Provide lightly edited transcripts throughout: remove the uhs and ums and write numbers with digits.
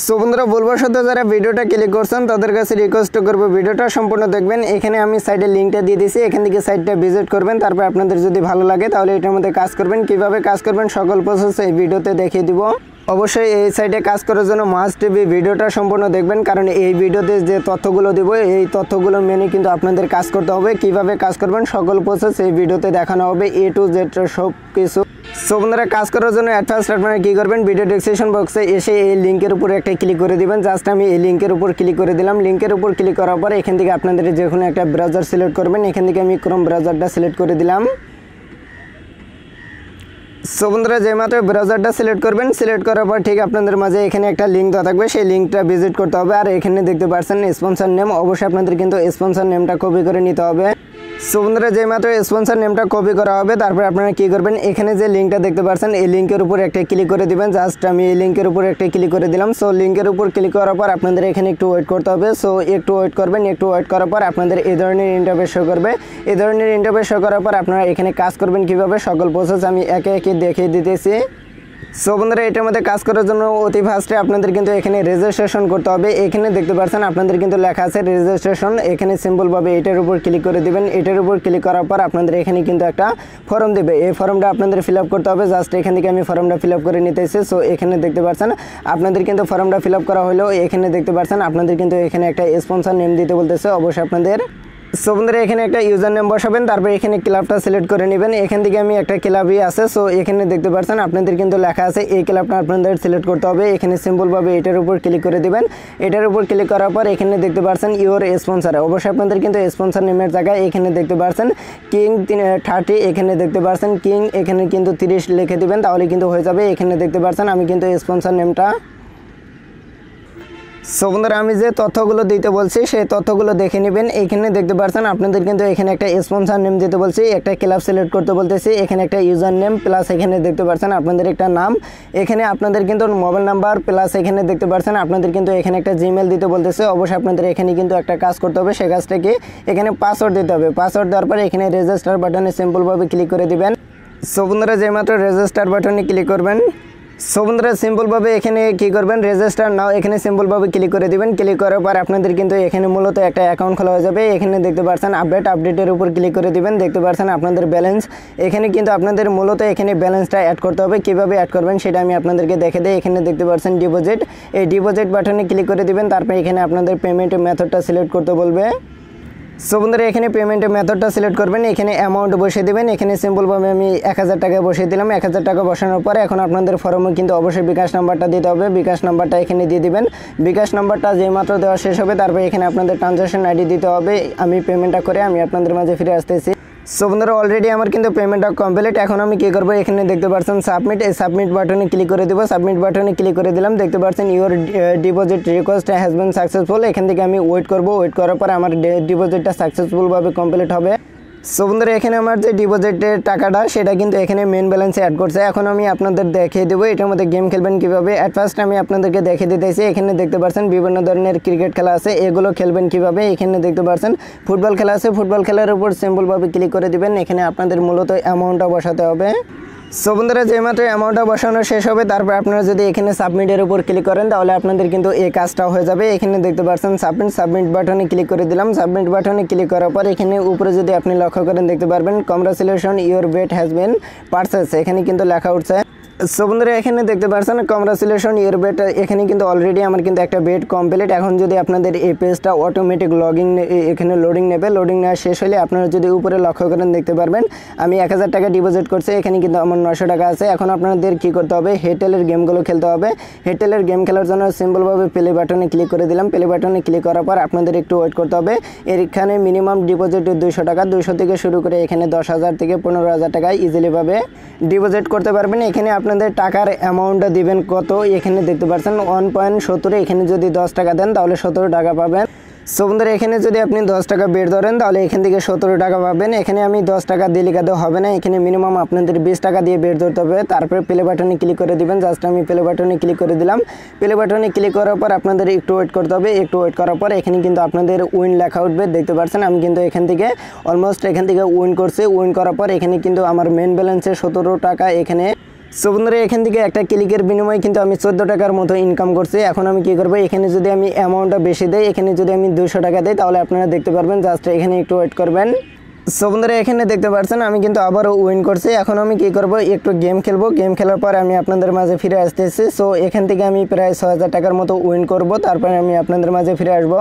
So বন্ধুরা ভুলবশত যারা ভিডিওটা ক্লিক করছেন তাদের কাছে রিকোয়েস্ট করব ভিডিওটা সম্পূর্ণ দেখবেন। এখানে আমি সাইডে লিঙ্কটা দিয়ে দিয়েছি, এখান থেকে সাইটটা ভিজিট করবেন। তারপর আপনাদের যদি ভালো লাগে তাহলে এটার মধ্যে কাজ করবেন। কিভাবে কাজ করবেন সকল প্রসেস এই ভিডিওতে দেখিয়ে দিব। অবশ্যই এই সাইটে কাজ করার জন্য মাস্ট বি ভিডিওটা সম্পূর্ণ দেখবেন, কারণ এই ভিডিওতে যে তথ্যগুলো দিব এই তথ্যগুলো মেনে কিন্তু আপনাদের কাজ করতে হবে। কিভাবে কাজ করবেন সকল প্রসেস এই ভিডিওতে দেখানো হবে, এ টু জেড সব কিছু। সো বন্ধুরা কাজ করার জন্য অ্যাট ফার্স্ট আপনারা কী করবেন, ভিডিও ডেসক্রিপশন বক্সে এসে এই লিঙ্কের উপর একটা ক্লিক করে দিবেন। জাস্ট আমি এই লিঙ্কের উপর ক্লিক করে দিলাম। লিঙ্কের উপর ক্লিক করার পর এখান থেকে আপনাদের যে কোনো একটা ব্রাউজার সিলেক্ট করবেন। এখান থেকে আমি ক্রোম ব্রাউজারটা সিলেক্ট করে দিলাম। সো বন্ধুরা যে মাত্র ব্রাউজারটা সিলেক্ট করবেন, সিলেক্ট করার পর ঠিক আপনাদের মাঝে এখানে একটা লিঙ্ক দেওয়া থাকবে, সেই লিঙ্কটা ভিজিট করতে হবে। আর এখানে দেখতে পাচ্ছেন স্পন্সর নেম, অবশ্যই আপনাদের কিন্তু স্পন্সর নেমটা কপি করে নিতে হবে। সো বন্ধুরা যে মাত্র স্পন্সর নেমটা কপি করা হবে তারপর আপনারা কী করবেন, এখানে যে লিঙ্কটা দেখতে পাচ্ছেন এই লিঙ্কের উপর একটা ক্লিক করে দিবেন। জাস্ট আমি এই লিঙ্কের উপর একটা ক্লিক করে দিলাম। সো লিঙ্কের উপর ক্লিক করার পর আপনাদের এখানে একটু ওয়েট করতে হবে। সো একটু ওয়েট করবেন, একটু ওয়েট করার পর আপনাদের এই ধরনের ইন্টারফেস শো করবে। এই ধরনের ইন্টারফেস শো করার পর আপনারা এখানে কাজ করবেন কীভাবে সকল প্রসেস আমি একে একে দেখিয়ে দিতেছি। সো বন্ধুরা এটার মধ্যে কাজ করার জন্য অতি ফার্স্টে আপনাদের কিন্তু এখানে রেজিস্ট্রেশন করতে হবে। এখানে দেখতে পাচ্ছেন আপনাদের কিন্তু লেখা আছে রেজিস্ট্রেশন। এখানে সিম্পলভাবে এটার উপর ক্লিক করে দিবেন। এটার উপর ক্লিক করার পর আপনাদের এখানে কিন্তু একটা ফর্ম দেবে, এই ফর্মটা আপনাদের ফিল আপ করতে হবে। জাস্ট এখান থেকে আমি ফর্মটা ফিল আপ করে নিতেছি। সো এখানে দেখতে পাচ্ছেন আপনাদের কিন্তু ফর্মটা ফিল আপ করা হলো। এখানে দেখতে পাচ্ছেন আপনাদের কিন্তু এখানে একটা স্পন্সর নেম দিতে বলতেছে, অবশ্যই আপনাদের। সো বন্ধুরা এখানে একটা ইউজার নেম বসাবেন, তারপর এখানে ক্লাবটা সিলেক্ট করে নেবেন। এখান থেকে আমি একটা ক্লাবই আছে। সো এখানে দেখতে পাচ্ছেন আপনাদের কিন্তু লেখা আছে এই ক্লাবটা আপনাদের সিলেক্ট করতে হবে। এখানে সিম্পলভাবে এটার উপর ক্লিক করে দিবেন। এটার উপর ক্লিক করার পর এখানে দেখতে পাচ্ছেন ইওর স্পন্সর, অবশ্যই আপনাদের কিন্তু স্পন্সর নেমের জায়গায় এখানে দেখতে পাচ্ছেন কিং 30, এখানে দেখতে পাচ্ছেন কিং, এখানে কিন্তু 30 লিখে দিবেন, তাহলে কিন্তু হয়ে যাবে। এখানে দেখতে পাচ্ছেন আমি কিন্তু স্পন্সর নেমটা। সো বন্ধুরা আমি যে তথ্যগুলো দিতে বলছি সেই তথ্যগুলো দেখে নেবেন। এখানে দেখতে পাচ্ছেন আপনাদের কিন্তু এখানে একটা স্পন্সর নেম দিতে বলছি, একটা ক্লাব সিলেক্ট করতে বলতেছি, এখানে একটা ইউজার নেম প্লাস এখানে দেখতে পাচ্ছেন আপনাদের একটা নাম, এখানে আপনাদের কিন্তু মোবাইল নাম্বার প্লাস এখানে দেখতে পাচ্ছেন আপনাদের কিন্তু এখানে একটা জিমেল দিতে বলতেছে। অবশ্যই আপনাদের এখানে কিন্তু একটা কাজ করতে হবে, সেই কাজটা কি এখানে পাসওয়ার্ড দিতে হবে। পাসওয়ার্ড দেওয়ার পর এখানে রেজিস্টার বাটনে সিম্পলভাবে ক্লিক করে দিবেন। সো বন্ধুরা যে মাত্র রেজিস্টার বাটনে ক্লিক করবেন। সো বন্ধুরা সিম্পলভাবে এখানে কী করবেন, রেজিস্টার নাও এখানে সিম্পলভাবে ক্লিক করে দিবেন। ক্লিক করার পর আপনাদের কিন্তু এখানে মূলত একটা অ্যাকাউন্ট খোলা হয়ে যাবে। এখানে দেখতে পাচ্ছেন আপডেটের উপর ক্লিক করে দিবেন। দেখতে পাচ্ছেন আপনাদের ব্যালেন্স, এখানে কিন্তু আপনাদের মূলত এখানে ব্যালেন্সটা অ্যাড করতে হবে। কীভাবে অ্যাড করবেন সেটা আমি আপনাদেরকে দেখে দিই। এখানে দেখতে পাচ্ছেন ডিপোজিট, এই ডিপোজিট বাটনে ক্লিক করে দিবেন। তারপর এখানে আপনাদের পেমেন্টের মেথডটা সিলেক্ট করতে বলবে। সো বন্ধুরা এখানে পেমেন্টের মেথডটা সিলেক্ট করবেন, এখানে অ্যামাউন্ট বসিয়ে দেবেন। এখানে সিম্পলভাবে আমি 1000 টাকা বসিয়ে দিলাম। 1000 টাকা বসানোর পরে এখন আপনাদের ফর্মে কিন্তু অবশ্যই বিকাশ নাম্বারটা দিতে হবে। বিকাশ নাম্বারটা এখানে দিয়ে দিবেন। বিকাশ নাম্বারটা যেই মাত্র দেওয়া শেষ হবে তারপরে এখানে আপনাদের ট্রানজ্যাকশন আইডি দিতে হবে। আমি পেমেন্টটা করে আমি আপনাদের মাঝে ফিরে আসতেছি। সো বন্ধুরা অলরেডি আমার কিন্তু পেমেন্টটা কমপ্লিট। এখন আমি কী করবো, এখানে দেখতে পাচ্ছেন সাবমিট, এই সাবমিট বাটনে ক্লিক করে দেবো। সাবমিট বাটনে ক্লিক করে দিলাম। দেখতে পাচ্ছেন your deposit request has been successful. এখান থেকে আমি ওয়েট করবো, ওয়েট করার পর আমার ডিপোজিটটা সাকসেসফুলভাবে কমপ্লিট হবে। সো বন্ধুরা এখানে আমার যে ডিপোজিটের টাকাটা সেটা কিন্তু এখানে মেন ব্যালেন্সে অ্যাড করছে। এখন আমি আপনাদের দেখিয়ে দেবো এটার মধ্যে গেম খেলবেন কীভাবে। অ্যাট ফার্স্ট আমি আপনাদেরকে দেখিয়ে দিতেছি। এখানে দেখতে পাচ্ছেন বিভিন্ন ধরনের ক্রিকেট খেলা আছে, এগুলো খেলবেন কীভাবে। এখানে দেখতে পাচ্ছেন ফুটবল খেলা আছে, ফুটবল খেলার উপর সিম্পলভাবে ক্লিক করে দিবেন। এখানে আপনাদের মূলত অ্যামাউন্টটা বসাতে হবে। সো বন্ধুরা যে মাত্র অ্যামাউন্টটা বসানো শেষ হবে তারপর আপনারা যদি এখানে সাবমিটের উপর ক্লিক করেন তাহলে আপনাদের কিন্তু এই কাজটাও হয়ে যাবে। এখানে দেখতে পাচ্ছেন সাবমিট বাটনে ক্লিক করে দিলাম। সাবমিট বাটনে ক্লিক করার পর এখানে উপরে যদি আপনি লক্ষ্য করেন দেখতে পারবেন congratulation your bet has been purchase, এখানে কিন্তু লেখা উঠছে। সো বন্ধুরা এখানে দেখতে পাচ্ছেন কংগ্রাচুলেশন ইউর বেট, এখানে কিন্তু অলরেডি আমার কিন্তু একটা বেট কমপ্লিট। এখন যদি আপনাদের এই পেজটা অটোমেটিক এখানে লোডিং নেবে, লোডিং নেওয়া শেষ হলে আপনারা যদি উপরে লক্ষ্য করেন দেখতে পারবেন আমি 1000 টাকা ডিপোজিট করছি, এখানে কিন্তু আমার 900 টাকা আছে। এখন আপনাদের কী করতে হবে, হেটেলের গেমগুলো খেলতে হবে। হেটেলের গেম খেলার জন্য সিম্পলভাবে প্লে বাটনে ক্লিক করে দিলাম। প্লে বাটনে ক্লিক করার পর আপনাদের একটু ওয়েট করতে হবে। এখানে মিনিমাম ডিপোজিট 200 টাকা, 200 থেকে শুরু করে এখানে 10,000 থেকে 15,000 টাকায় ইজিলিভাবে ডিপোজিট করতে পারবেন। এখানে আপনাদের টাকার অ্যামাউন্টটা দিবেন কত, এখানে দেখতে পাচ্ছেন 1.70, এখানে যদি 10 টাকা দেন তাহলে 17 টাকা পাবেন। সো বন্ধুরা এখানে যদি আপনি 10 টাকা বের ধরেন তাহলে এখান থেকে 17 টাকা পাবেন। এখানে আমি 10 টাকা দিয়ে লিখাতে হবে না, এখানে মিনিমাম আপনাদের 20 টাকা দিয়ে বের ধরতে হবে। তারপরে প্লে বাটনে ক্লিক করে দিবেন। জাস্ট আমি প্লে বাটনে ক্লিক করে দিলাম। প্লে বাটনে ক্লিক করার পর আপনাদের একটু ওয়েট করতে হবে। একটু ওয়েট করার পর এখানে কিন্তু আপনাদের উইন লেখা উঠবে। দেখতে পাচ্ছেন আমি কিন্তু এখান থেকে অলমোস্ট উইন করছি। উইন করার পর এখানে কিন্তু আমার মেন ব্যালেন্সে 17 টাকা এখানে সো বন্ধুরা এখান থেকে একটা ক্লিকের বিনিময়ে কিন্তু আমি 14 টাকার মতো ইনকাম করছি। এখন আমি কি করব, এখানে যদি আমি অ্যামাউন্টটা বেশি দেই, এখানে যদি আমি 200 টাকা দেই তাহলে আপনারা দেখতে পারবেন। জাস্ট এখানে একটু ওয়েট করবেন। সো বন্ধুরা এখানে দেখতে পাচ্ছেন আমি কিন্তু আবারও উইন করছি। এখন আমি কি করব, একটু গেম খেলবো। গেম খেলার পর আমি আপনাদের মাঝে ফিরে আসতেছি। সো এখান থেকে আমি প্রায় 6000 টাকার মতো উইন করব, তারপরে আমি আপনাদের মাঝে ফিরে আসবো।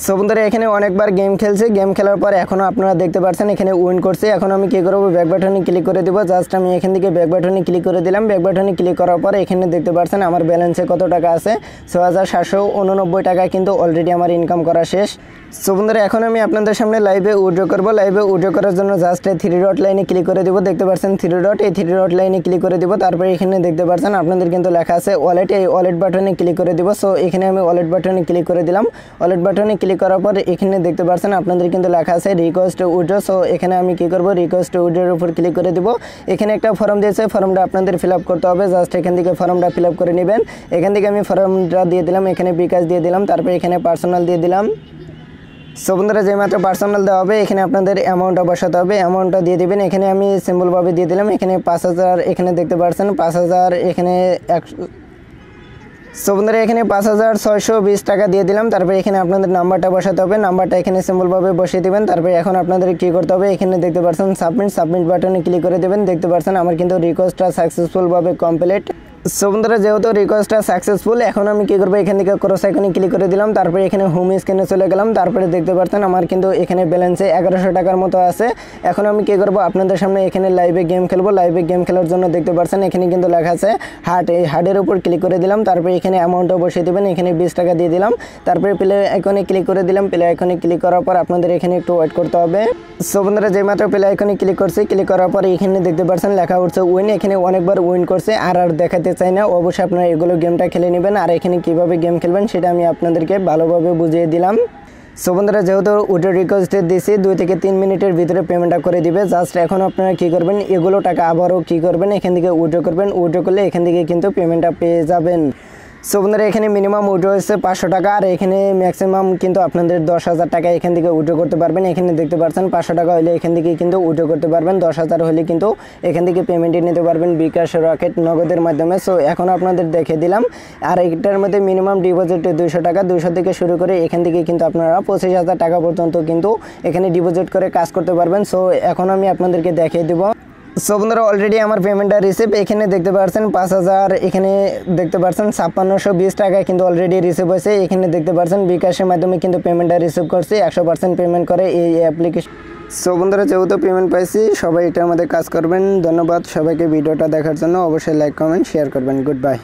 সো বন্ধুরা এখানে অনেকবার গেম খেলছে। গেম খেলার পর এখনও আপনারা দেখতে পাচ্ছেন এখানে উইন করছে। এখন আমি কী করবো, ব্যাক বাটনে ক্লিক করে দেবো। জাস্ট আমি এখান থেকে ব্যাক বাটনে ক্লিক করে দিলাম। ব্যাক বাটনে ক্লিক করার পর এখানে দেখতে পাচ্ছেন আমার ব্যালেন্সে কত টাকা আছে, 6789 টাকা কিন্তু অলরেডি আমার ইনকাম করা শেষ। সো বন্ধুরা এখন আমি আপনাদের সামনে লাইভে উইথড্র করবো। লাইভে উইথড্র করার জন্য জাস্ট 3 ডট লাইনে ক্লিক করে দেবো। দেখতে পাচ্ছেন 3 ডট, এই 3 ডট লাইনে ক্লিক করে দেবো। তারপরে এখানে দেখতে পাচ্ছেন আপনাদের কিন্তু লেখা আছে ওয়ালেট, এই ওয়ালেট বাটনে ক্লিক করে দেবো। সো এখানে আমি ওয়ালেট বাটনে ক্লিক করে দিলাম। ওয়ালেট বাটনে ক্লিক করার পর এখানে দেখতে পাচ্ছেন আপনাদের কিন্তু লেখা আছে রিকোয়েস্ট উইথড্র। সো এখানে আমি কি করব, রিকোয়েস্ট উইথড্রর উপর ক্লিক করে দেবো। এখানে একটা ফর্ম দিয়েছে, ফর্মটা আপনাদের ফিল আপ করতে হবে। জাস্ট এখান থেকে ফর্মটা ফিল আপ করে নেবেন। এখান থেকে আমি ফর্মটা দিয়ে দিলাম, এখানে বিকাশ দিয়ে দিলাম, তারপরে এখানে পার্সোনাল দিয়ে দিলাম। সো বন্ধুরা যে মাত্র পার্সোনাল দেওয়া হবে এখানে আপনাদের অ্যামাউন্টটা বসাতে হবে, অ্যামাউন্টটা দিয়ে দেবেন। এখানে আমি সিম্পলভাবে দিয়ে দিলাম, এখানে 5000, এখানে দেখতে পাচ্ছেন 5000, এখানে 100। সো বন্ধুরা এখানে 5620 টাকা দিয়ে দিলাম। তারপরে এখানে আপনাদের নাম্বারটা বসাতে হবে, নাম্বারটা এখানে সিম্পলভাবে বসিয়ে দেবেন। তারপরে এখন আপনাদের কী করতে হবে, এখানে দেখতে পাচ্ছেন সাবমিট বাটনে ক্লিক করে দেবেন। দেখতে পাচ্ছেন আমার কিন্তু রিকোয়েস্টটা সাকসেসফুলভাবে কমপ্লিট। সো বন্ধুরা যেহেতু রিকোয়েস্টটা সাকসেসফুল, এখন আমি কী করবো, এখান থেকে ক্রস আইকনে ক্লিক করে দিলাম। তারপরে এখানে হোম স্ক্রিনে চলে গেলাম। তারপরে দেখতে পাচ্ছেন আমার কিন্তু এখানে ব্যালেন্সে 1100 টাকার মতো আছে। এখন আমি কী করবো, আপনাদের সামনে এখানে লাইভে গেম খেলবো। লাইভে গেম খেলার জন্য দেখতে পাচ্ছেন এখানে কিন্তু লেখা আছে হার্ট, এই হার্টের উপর ক্লিক করে দিলাম। তারপরে এখানে অ্যামাউন্টও বসিয়ে দেবেন, এখানে 20 টাকা দিয়ে দিলাম। তারপরে প্লে আইকনে ক্লিক করে দিলাম। প্লে আইকনে ক্লিক করার পর আপনাদের এখানে একটু ওয়েট করতে হবে। সো বন্ধুরা যে মাত্র প্লে আইকনে ক্লিক করছি, ক্লিক করার পর এখানে দেখতে পাচ্ছেন লেখা উঠছে উইন। এখানে অনেকবার উইন করছে, আর দেখাতে চাই না। অবশ্যই আপনারা এগুলো গেমটা খেলে নেবেন। আর এখানে কীভাবে গেম খেলবেন সেটা আমি আপনাদেরকে ভালোভাবে বুঝিয়ে দিলাম। সো বন্ধুরা যেহেতু উইথড্র রিকোয়েস্টে দিয়েছি 2 থেকে 3 মিনিটের ভিতরে পেমেন্টটা করে দিবে। জাস্ট এখন আপনারা কী করবেন, এগুলো টাকা আবারও কী করবেন, এখান থেকে উইথড্র করবেন। উইথড্র করলে এখান থেকে কিন্তু পেমেন্টটা পেয়ে যাবেন। সো বন্ধুরা এখানে মিনিমাম উইথড্র হচ্ছে 500 টাকা, আর এখানে ম্যাক্সিমাম কিন্তু আপনাদের 10,000 টাকা এখান থেকে উইথড্র করতে পারবেন। এখানে দেখতে পাচ্ছেন 500 টাকা হলে এখান থেকে কিন্তু উইথড্র করতে পারবেন, 10,000 হলে কিন্তু এখান থেকে পেমেন্টই নিতে পারবেন বিকাশ, রকেট, নগদের মাধ্যমে। সো এখন আপনাদের দেখে দিলাম। আর এটার মধ্যে মিনিমাম ডিপোজিট 200 টাকা, 200 থেকে শুরু করে এখান থেকে কিন্তু আপনারা 25,000 টাকা পর্যন্ত কিন্তু এখানে ডিপোজিট করে কাজ করতে পারবেন। সো এখন আমি আপনাদেরকে দেখিয়ে দেবো। সো বন্ধুরা অলরেডি আমার পেমেন্টটা রিসিভ, এখানে দেখতে পাচ্ছেন 5000, এখানে দেখতে পাচ্ছেন 5620 টাকা কিন্তু অলরেডি রিসিভ হয়েছে। এখানে দেখতে পাচ্ছেন বিকাশের মাধ্যমে কিন্তু পেমেন্টটা রিসিভ করছি, 100% পেমেন্ট করে এই অ্যাপ্লিকেশন। সো বন্ধুরা যেহেতু পেমেন্ট পাইছি সবাই এটার মধ্যে কাজ করবেন। ধন্যবাদ সবাইকে ভিডিওটা দেখার জন্য। অবশ্যই লাইক, কমেন্ট, শেয়ার করবেন। Good bye.